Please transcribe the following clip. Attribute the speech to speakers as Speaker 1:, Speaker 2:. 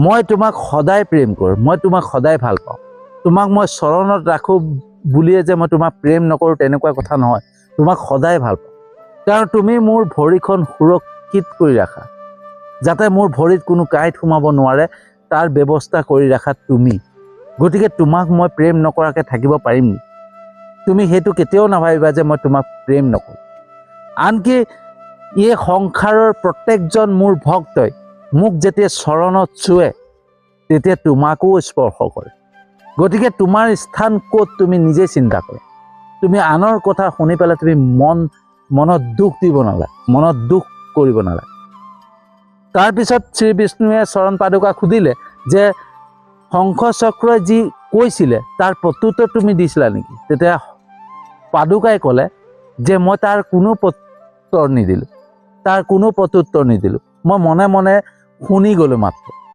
Speaker 1: মই তোমাক সদায় প্ৰেম কৰোঁ, মই তোমাক সদায় ভাল পাওঁ। তোমাক মই চৰণত ৰাখোঁ বুলিয়ে যে মই তোমাক প্ৰেম নকৰোঁ তেনেকুৱা কথা নহয়। তোমাক সদায় ভাল পাওঁ, কাৰণ তুমি মোৰ ভৰিখন সুৰক্ষিত কৰি ৰাখা, যাতে মোৰ ভৰিত কোনো কাঁইট সোমাব নোৱাৰে তাৰ ব্যৱস্থা কৰি ৰাখা তুমি। গতিকে তোমাক মই প্ৰেম নকৰাকৈ থাকিব পাৰিম নেকি? তুমি সেইটো কেতিয়াও নাভাবিবা যে মই তোমাক প্ৰেম নকৰোঁ। আনকি এই সংসাৰৰ প্ৰত্যেকজন মোৰ ভক্তই মোক যেতিয়া চৰণত চুৱে তেতিয়া তোমাকো স্পৰ্শ কৰে। গতিকে তোমাৰ স্থান ক'ত তুমি নিজে চিন্তা কৰা। তুমি আনৰ কথা শুনি পেলাই তুমি মনত দুখ দিব নালাগে, মনত দুখ কৰিব নালাগে। তাৰপিছত শ্ৰী বিষ্ণুৱে চৰণ পাদুকাক সুধিলে যে শংখ চক্ৰই যি কৈছিলে তাৰ প্ৰত্যুত্তৰ তুমি দিছিলা নেকি? তেতিয়া পাদুকাই ক'লে যে মই তাৰ কোনো প্ৰত্যুত্তৰ নিদিলোঁ, মই মনে মনে শুনি গ'লোঁ মাত্ৰ।